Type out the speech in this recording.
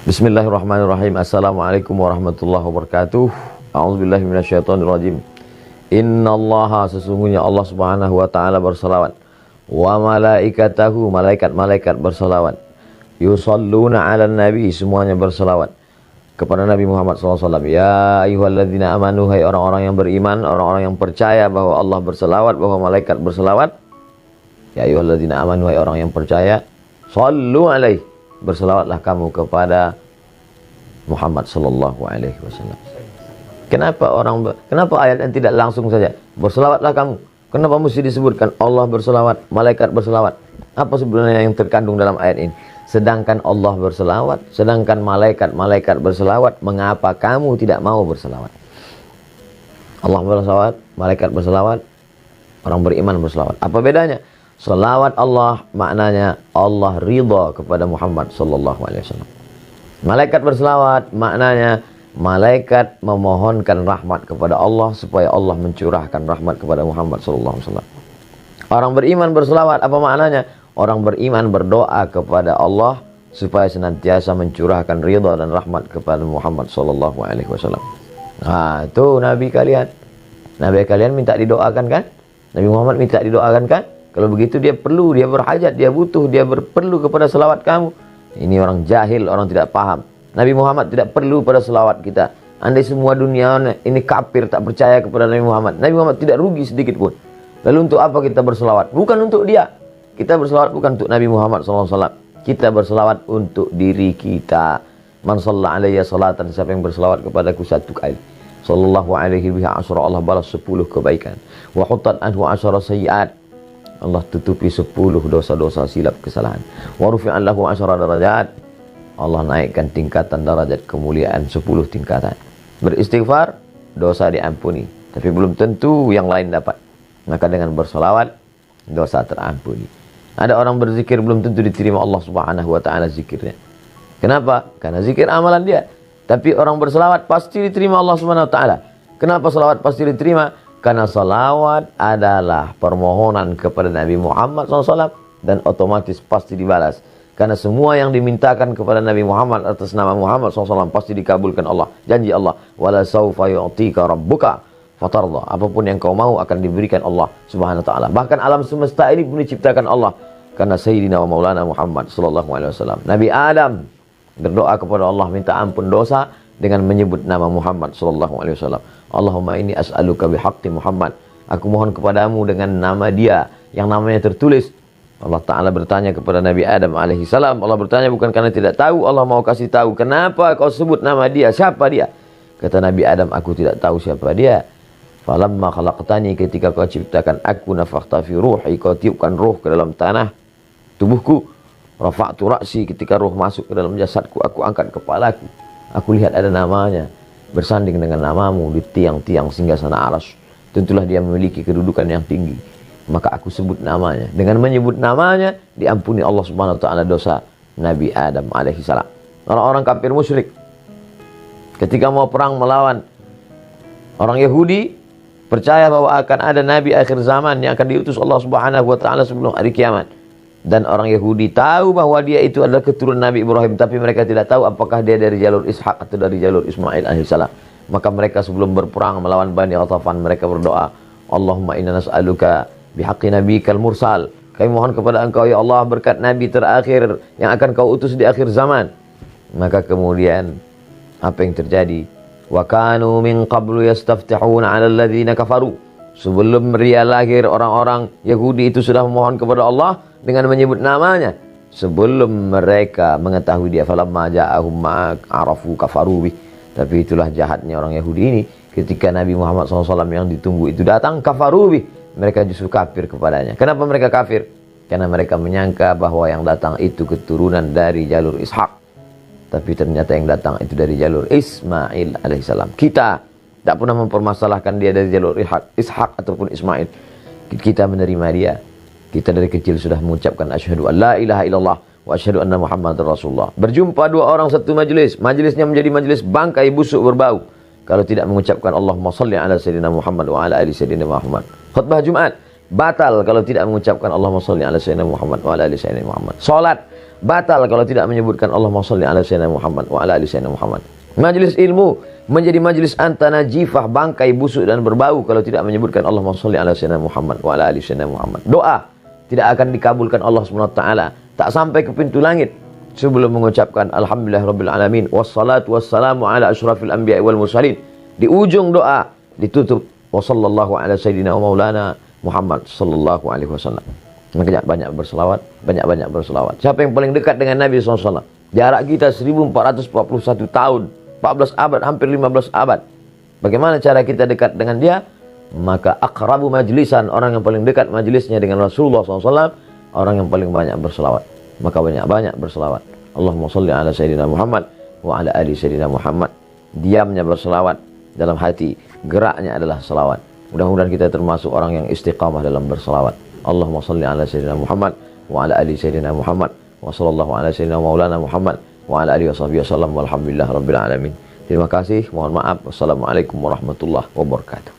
Bismillahirrahmanirrahim. Assalamualaikum warahmatullahi wabarakatuh. A'udzubillahi minasyaitonirrajim. Innallaha, sesungguhnya Allah Subhanahu wa taala bersalawat, wa malaikatahu, malaikat-malaikat bersalawat, yusalluna 'alan nabi, semuanya bersalawat kepada Nabi Muhammad SAW. Ya ayyuhalladzina amanu, hai orang-orang yang beriman, orang-orang yang percaya bahwa Allah bersalawat, bahwa malaikat bersalawat. Ya ayyuhalladzina amanu, hai orang yang percaya, sallu alaihi, berselawatlah kamu kepada Muhammad sallallahu alaihi wasallam. Kenapa ayat yang tidak langsung saja berselawatlah kamu? Kenapa mesti disebutkan Allah berselawat, malaikat berselawat? Apa sebenarnya yang terkandung dalam ayat ini? Sedangkan Allah berselawat, sedangkan malaikat berselawat, mengapa kamu tidak mau berselawat? Allah berselawat, malaikat berselawat, orang beriman berselawat. Apa bedanya? Selawat Allah maknanya Allah ridha kepada Muhammad sallallahu alaihi wasallam. Malaikat berselawat maknanya malaikat memohonkan rahmat kepada Allah supaya Allah mencurahkan rahmat kepada Muhammad sallallahu alaihi wasallam. Orang beriman berselawat apa maknanya? Orang beriman berdoa kepada Allah supaya senantiasa mencurahkan ridha dan rahmat kepada Muhammad sallallahu alaihi wasallam. Nah, itu nabi kalian. Nabi kalian minta didoakan kan? Nabi Muhammad minta didoakan kan? Kalau begitu dia perlu, dia berhajat, dia butuh, dia perlu kepada selawat kamu. Ini orang jahil, orang tidak paham. Nabi Muhammad tidak perlu pada selawat kita. Andai semua dunia ini kafir, tak percaya kepada Nabi Muhammad, Nabi Muhammad tidak rugi sedikit pun. Lalu untuk apa kita berselawat? Bukan untuk dia. Kita berselawat bukan untuk Nabi Muhammad SAW. Kita berselawat untuk diri kita. Man shalla alayya salatan, siapa yang berselawat kepadaku satu kali, sallallahu alaihi biha asyara, Allah balas 10 kebaikan. Wa huttat anhu asyara sayyi'at, Allah tutupi 10 dosa-dosa silap kesalahan. Wa rufi'an lahu 10 darajat, Allah naikkan tingkatan derajat kemuliaan 10 tingkatan. Beristighfar, dosa diampuni, tapi belum tentu yang lain dapat. Maka dengan bersolawat, dosa terampuni. Ada orang berzikir belum tentu diterima Allah Subhanahu wa taala zikirnya. Kenapa? Karena zikir amalan dia. Tapi orang berselawat pasti diterima Allah Subhanahu wa taala. Kenapa selawat pasti diterima? Karena salawat adalah permohonan kepada Nabi Muhammad SAW dan otomatis pasti dibalas. Karena semua yang dimintakan kepada Nabi Muhammad atas nama Muhammad SAW pasti dikabulkan Allah. Janji Allah, wala saufa yu'tika rabbuka fatarda. Apapun yang kau mau akan diberikan Allah Subhanahu wa taala. Bahkan alam semesta ini pun diciptakan Allah karena Sayyidina wa Maulana Muhammad sallallahu alaihi wasallam. Nabi Adam berdoa kepada Allah minta ampun dosa dengan menyebut nama Muhammad sallallahu alaihi wasallam. Allahumma inni as'aluka bihaqqi Muhammad. Aku mohon kepadamu dengan nama dia yang namanya tertulis. Allah Ta'ala bertanya kepada Nabi Adam alaihi salam. Allah bertanya bukan karena tidak tahu, Allah mau kasih tahu. Kenapa kau sebut nama dia? Siapa dia? Kata Nabi Adam, aku tidak tahu siapa dia. Falamma khalaqtani, ketika kau ciptakan aku, nafakhta fi ruhi, kau tiupkan ruh ke dalam tanah tubuhku. Rafa'tu ra'si, ketika ruh masuk ke dalam jasadku, aku angkat kepalaku. Aku lihat ada namanya bersanding dengan namamu di tiang-tiang singgasana arsy. Tentulah dia memiliki kedudukan yang tinggi. Maka aku sebut namanya. Dengan menyebut namanya diampuni Allah Subhanahu wa taala dosa Nabi Adam alaihi salam. Orang-orang kafir musyrik ketika mau perang melawan orang Yahudi, percaya bahwa akan ada nabi akhir zaman yang akan diutus Allah Subhanahu wa taala sebelum hari kiamat. Dan orang Yahudi tahu bahwa dia itu adalah keturunan Nabi Ibrahim, tapi mereka tidak tahu apakah dia dari jalur Ishak atau dari jalur Ismail alaihissalam. Maka mereka sebelum berperang melawan Bani Ghatafan, mereka berdoa, Allahumma inna nas'aluka bihaqqi nabiyikal mursal. Kami mohon kepada engkau ya Allah berkat nabi terakhir yang akan kau utus di akhir zaman. Maka kemudian apa yang terjadi? Wa kanu min qablu yastaftihuna 'ala alladhina kafaru. Sebelum dia lahir, orang-orang Yahudi itu sudah memohon kepada Allah dengan menyebut namanya. Sebelum mereka mengetahui dia, falamma ja'ahum ma'arafu kafaru bih. Tapi itulah jahatnya orang Yahudi ini. Ketika Nabi Muhammad SAW yang ditunggu itu datang, kafaru bih, mereka justru kafir kepadanya. Kenapa mereka kafir? Karena mereka menyangka bahwa yang datang itu keturunan dari jalur Ishak. Tapi ternyata yang datang itu dari jalur Ismail alaihissalam. Kita tak pernah mempermasalahkan dia dari jalur Ishak ataupun Ismail. Kita menerima dia. Kita dari kecil sudah mengucapkan asyhadu an la ilaha illallah wa asyhadu anna Muhammadar Rasulullah. Berjumpa dua orang satu majelis, majelisnya menjadi majelis bangkai busuk berbau kalau tidak mengucapkan Allahumma shalli ala sayyidina Muhammad wa ala ali sayyidina Muhammad. Khutbah Jumat batal kalau tidak mengucapkan Allahumma shalli ala sayyidina Muhammad wa ala ali sayyidina Muhammad. Salat batal kalau tidak menyebutkan Allahumma shalli ala sayyidina Muhammad wa ala ali sayyidina Muhammad. Majelis ilmu menjadi majelis antanajifah, bangkai busuk dan berbau kalau tidak menyebutkan Allahumma shalli ala sayyidina Muhammad wa ala ali sayyidina Muhammad. Doa tidak akan dikabulkan Allah SWT, tak sampai ke pintu langit sebelum mengucapkan alhamdulillahirabbil alamin wassalatu wassalamu ala asyrafil anbiya'i wal mursalin. Di ujung doa ditutup wa sallallahu ala sayyidina wa maulana Muhammad sallallahu alaihi wasallam. Banyak berselawat, banyak berselawat. Siapa yang paling dekat dengan Nabi SAW? Jarak kita 1441 tahun, 14 abad, hampir 15 abad. Bagaimana cara kita dekat dengan dia? Maka aqrabu majlisan, orang yang paling dekat majelisnya dengan Rasulullah SAW, orang yang paling banyak berselawat. Maka banyak berselawat. Allahumma shalli ala sayyidina Muhammad wa ala ali sayyidina Muhammad. Diamnya berselawat, dalam hati geraknya adalah selawat. Mudah-mudahan kita termasuk orang yang istiqamah dalam berselawat. Allahumma salli ala sayyidina Muhammad wa ala ali sayyidina Muhammad wa sallallahu ala sayyidina maulana Muhammad wa ala alihi washabihi wasallam walhamdulillah rabbil alamin. Terima kasih, mohon maaf. Wassalamualaikum warahmatullahi wabarakatuh.